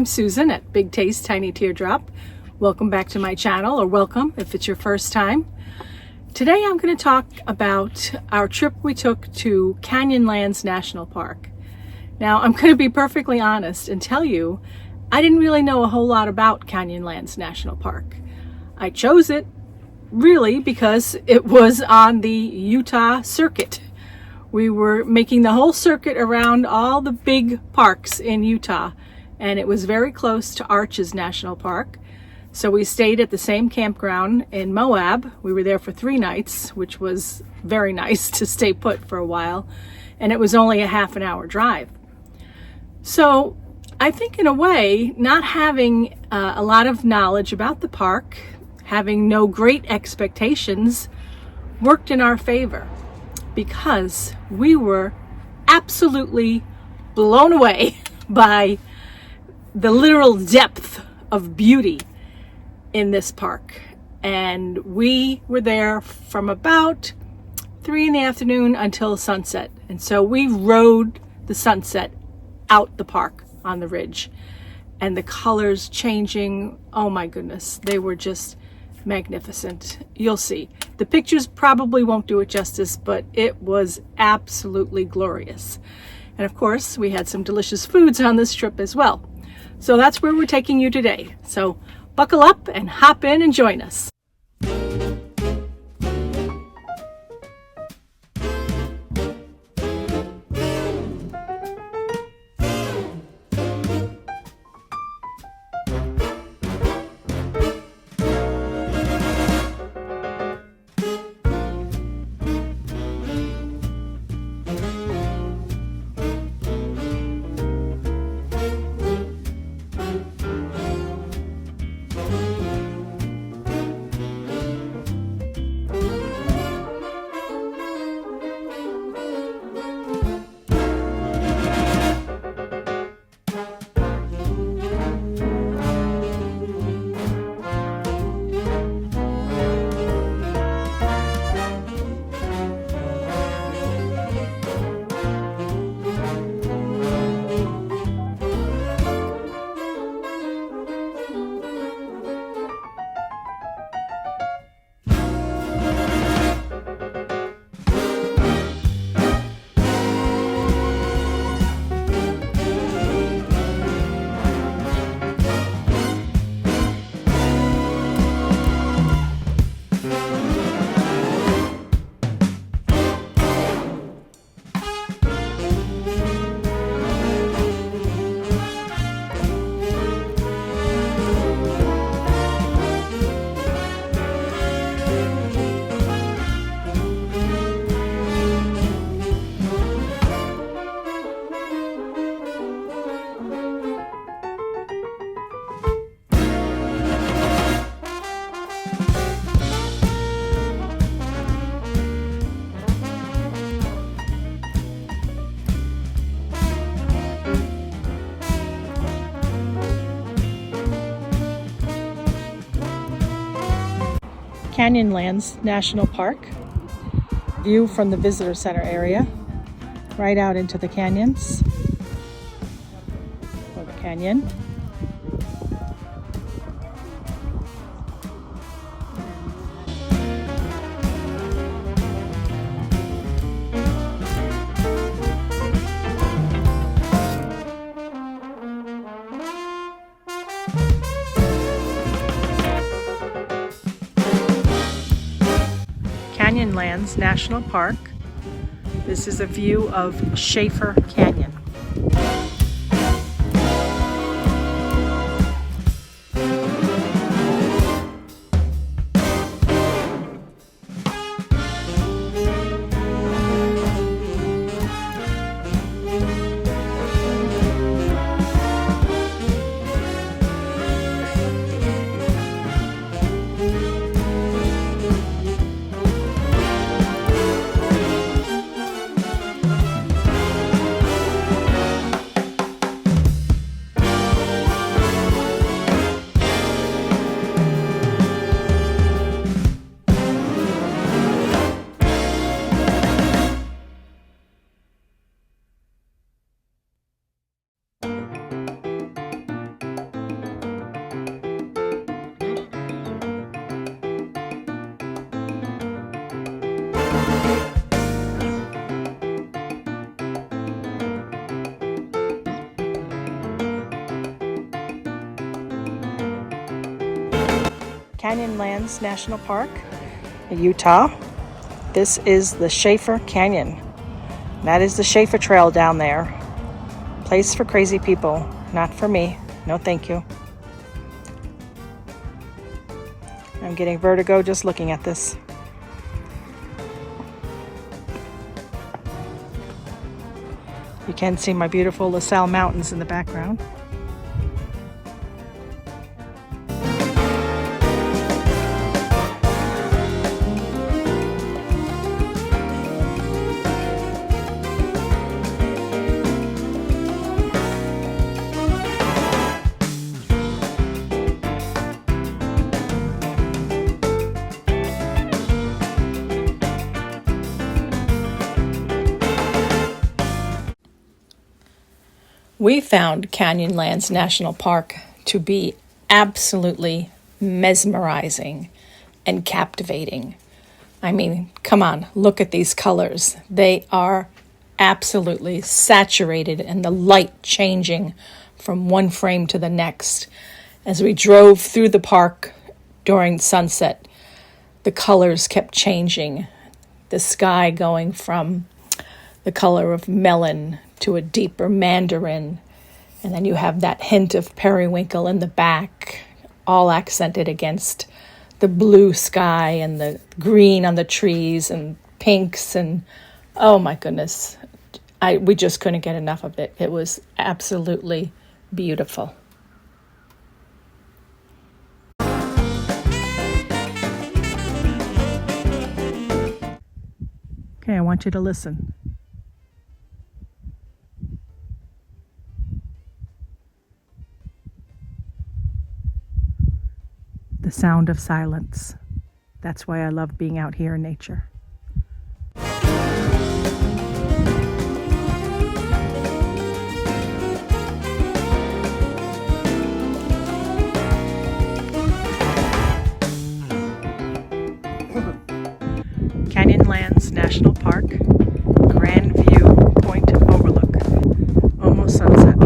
I'm Susan at Big Taste Tiny Teardrop. Welcome back to my channel, or welcome if it's your first time. Today I'm going to talk about our trip we took to Canyonlands National Park. Now I'm going to be perfectly honest and tell you I didn't really know a whole lot about Canyonlands National Park. I chose it really because it was on the Utah circuit. We were making the whole circuit around all the big parks in Utah, and it was very close to Arches National Park. So we stayed at the same campground in Moab. We were there for 3 nights, which was very nice to stay put for a while, and it was only a half an hour drive. So I think in a way, not having a lot of knowledge about the park, having no great expectations, worked in our favor, because we were absolutely blown away by the literal depth of beauty in this park. And we were there from about 3 in the afternoon until sunset. And so we rode the sunset out the park on the ridge, and the colors changing, oh my goodness, they were just magnificent. You'll see. The pictures probably won't do it justice, but it was absolutely glorious. And of course, we had some delicious foods on this trip as well. So that's where we're taking you today. So buckle up and hop in and join us. Canyonlands National Park, view from the visitor center area, right out into the canyons, or the canyon. Canyonlands National Park. This is a view of Shafer Canyon. Canyonlands National Park in Utah. This is the Shafer Canyon. That is the Shafer Trail down there. Place for crazy people, not for me. No thank you. I'm getting vertigo just looking at this. You can see my beautiful LaSalle Mountains in the background. We found Canyonlands National Park to be absolutely mesmerizing and captivating. I mean, come on, look at these colors. They are absolutely saturated and the light changing from one frame to the next. As we drove through the park during sunset, the colors kept changing. The sky going from the color of melon to a deeper mandarin, and then you have that hint of periwinkle in the back, all accented against the blue sky and the green on the trees and pinks, and oh my goodness, we just couldn't get enough of it. It was absolutely beautiful. Okay, I want you to listen. The sound of silence. That's why I love being out here in nature. Canyonlands National Park, Grand View Point Overlook, almost sunset.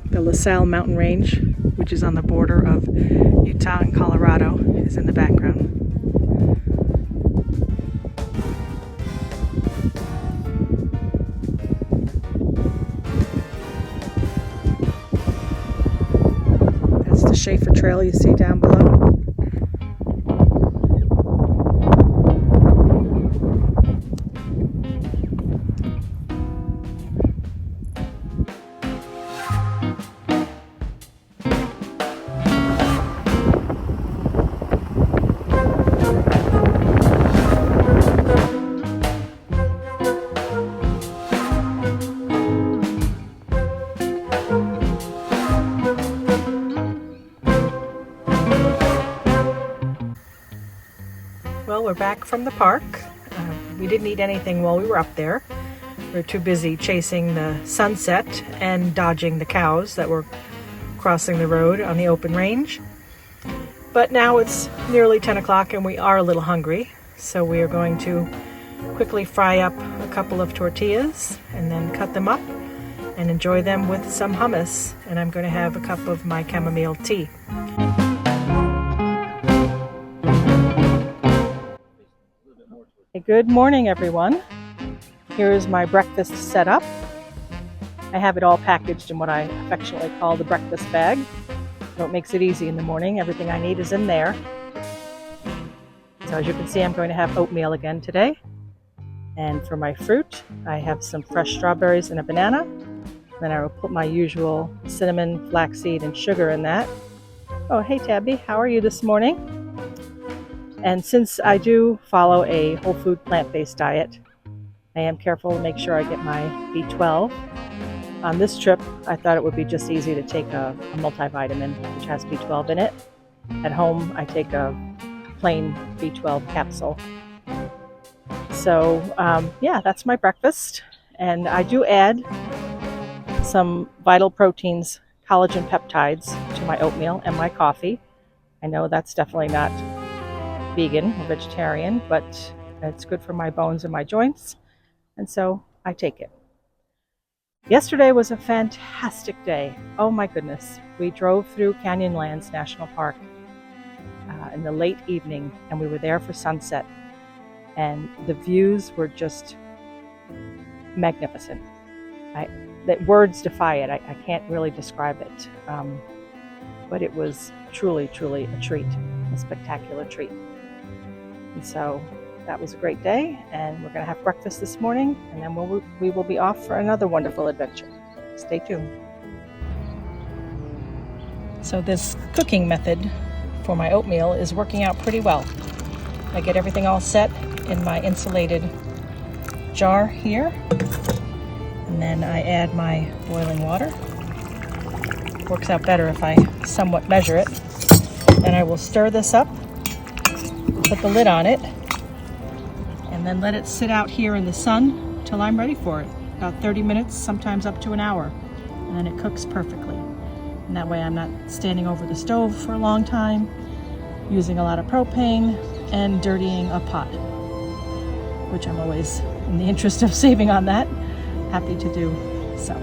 The LaSalle Mountain Range, which is on the border of Utah and Colorado, is in the background. That's the Shafer Trail you see down below. Well, we're back from the park. We didn't eat anything while we were up there. We were too busy chasing the sunset and dodging the cows that were crossing the road on the open range. But now it's nearly 10 o'clock and we are a little hungry, so we are going to quickly fry up a couple of tortillas and then cut them up and enjoy them with some hummus. And I'm going to have a cup of my chamomile tea. Good morning, everyone. Here is my breakfast setup. I have it all packaged in what I affectionately call the breakfast bag. So it makes it easy in the morning. Everything I need is in there. So as you can see, I'm going to have oatmeal again today. And for my fruit, I have some fresh strawberries and a banana. Then I will put my usual cinnamon, flaxseed, and sugar in that. Oh, hey Tabby, how are you this morning? And since I do follow a whole food plant-based diet, I am careful to make sure I get my B12. On this trip, I thought it would be just easy to take a multivitamin, which has B12 in it. At home, I take a plain B12 capsule. So yeah, that's my breakfast. And I do add some Vital Proteins collagen peptides to my oatmeal and my coffee. I know that's definitely not vegan or vegetarian, but it's good for my bones and my joints, and so I take it. Yesterday was a fantastic day. Oh my goodness. We drove through Canyonlands National Park. in the late evening, and we were there for sunset, and the views were just magnificent. That words defy it. I can't really describe it, but it was truly, truly a treat, a spectacular treat. And so that was a great day, and we're going to have breakfast this morning, and then we will be off for another wonderful adventure. Stay tuned. So this cooking method for my oatmeal is working out pretty well. I get everything all set in my insulated jar here, and then I add my boiling water. Works out better if I somewhat measure it. Then I will stir this up, put the lid on it, and then let it sit out here in the sun till I'm ready for it. About 30 minutes, sometimes up to an hour, and then it cooks perfectly. And that way I'm not standing over the stove for a long time, using a lot of propane, and dirtying a pot, which I'm always, in the interest of saving on that, happy to do so.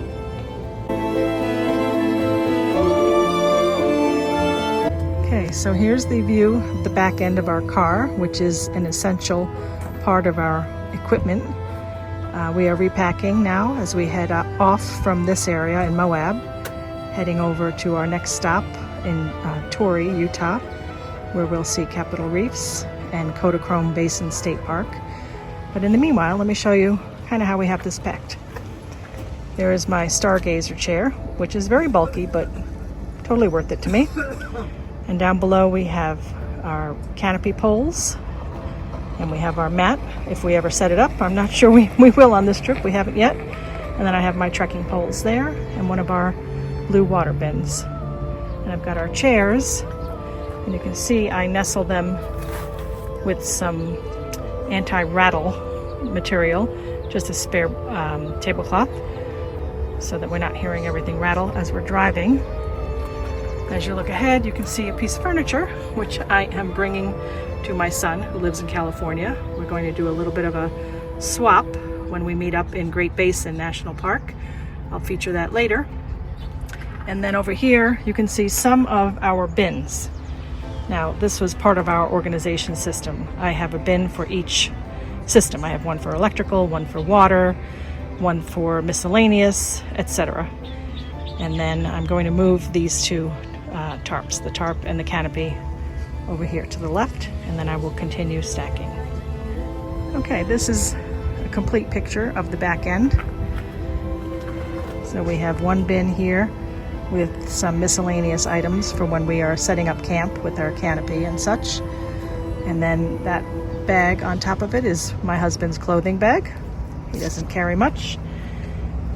Okay, so here's the view of the back end of our car, which is an essential part of our equipment. We are repacking now as we head off from this area in Moab, heading over to our next stop in Torrey, Utah, where we'll see Capitol Reefs and Kodachrome Basin State Park. But in the meanwhile, let me show you kind of how we have this packed. There is my stargazer chair, which is very bulky, but totally worth it to me. And down below we have our canopy poles, and we have our mat if we ever set it up. I'm not sure we will on this trip, we haven't yet. And then I have my trekking poles there and one of our blue water bins. And I've got our chairs, and you can see I nestle them with some anti-rattle material, just a spare tablecloth, so that we're not hearing everything rattle as we're driving. As you look ahead, you can see a piece of furniture, which I am bringing to my son who lives in California. We're going to do a little bit of a swap when we meet up in Great Basin National Park. I'll feature that later. And then over here, you can see some of our bins. Now, this was part of our organization system. I have a bin for each system. I have one for electrical, one for water, one for miscellaneous, etc. And then I'm going to move these two tarps, the tarp and the canopy, over here to the left, and then I will continue stacking. Okay, this is a complete picture of the back end. So we have one bin here with some miscellaneous items for when we are setting up camp with our canopy and such. And then that bag on top of it is my husband's clothing bag. He doesn't carry much.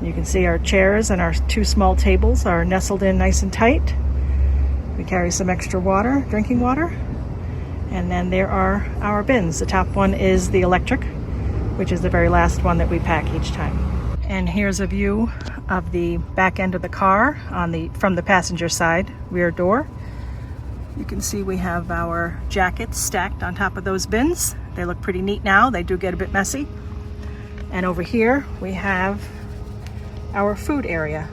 You can see our chairs and our two small tables are nestled in nice and tight. We carry some extra water, drinking water. And then there are our bins. The top one is the electric, which is the very last one that we pack each time. And here's a view of the back end of the car from the passenger side rear door. You can see we have our jackets stacked on top of those bins. They look pretty neat now. They do get a bit messy. And over here we have our food area.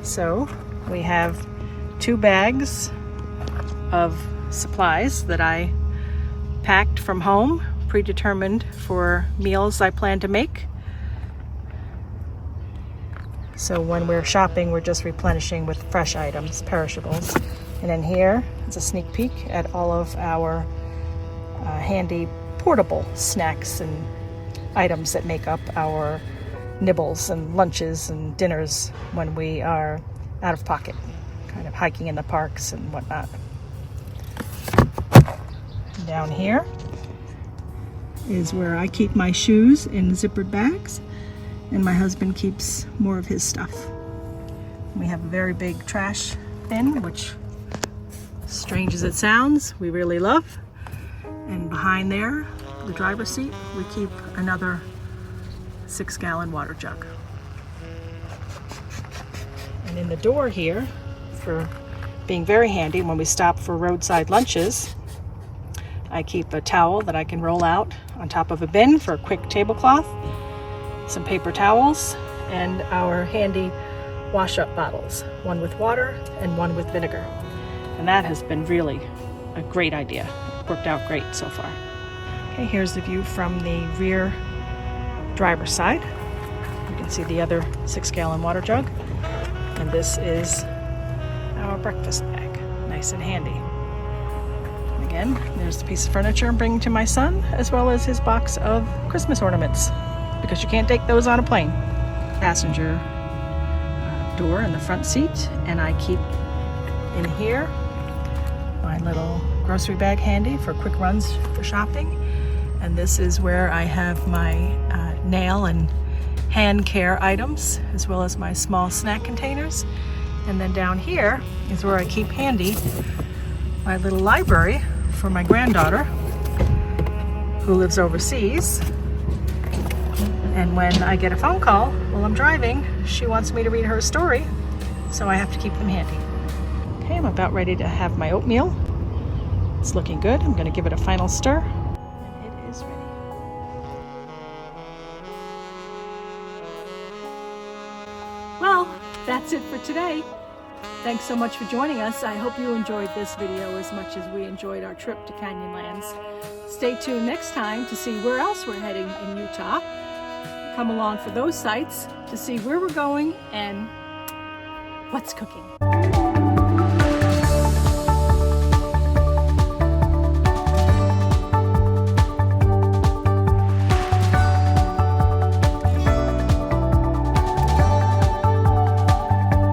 So we have 2 bags of supplies that I packed from home, predetermined for meals I plan to make. So when we're shopping, we're just replenishing with fresh items, perishables. And then here is a sneak peek at all of our handy portable snacks and items that make up our nibbles and lunches and dinners when we are out of pocket, kind of hiking in the parks and whatnot. Down here is where I keep my shoes in zippered bags, and my husband keeps more of his stuff. We have a very big trash bin, which, strange as it sounds, we really love. And behind there, the driver's seat, we keep another 6-gallon water jug. And in the door here, for being very handy when we stop for roadside lunches, I keep a towel that I can roll out on top of a bin for a quick tablecloth, some paper towels, and our handy wash-up bottles, one with water and one with vinegar. And that has been really a great idea. It worked out great so far. Okay, here's the view from the rear driver's side. You can see the other 6-gallon water jug. And this is our breakfast bag, nice and handy. Again, there's the piece of furniture I'm bringing to my son, as well as his box of Christmas ornaments, because you can't take those on a plane. Passenger door in the front seat, and I keep in here my little grocery bag handy for quick runs for shopping. And this is where I have my nail and hand care items, as well as my small snack containers. And then down here is where I keep handy my little library for my granddaughter, who lives overseas. And when I get a phone call while I'm driving, she wants me to read her a story, so I have to keep them handy. Okay, I'm about ready to have my oatmeal. It's looking good. I'm going to give it a final stir, and it is ready. Well, that's it for today. Thanks so much for joining us. I hope you enjoyed this video as much as we enjoyed our trip to Canyonlands. Stay tuned next time to see where else we're heading in Utah. Come along for those sites to see where we're going and what's cooking.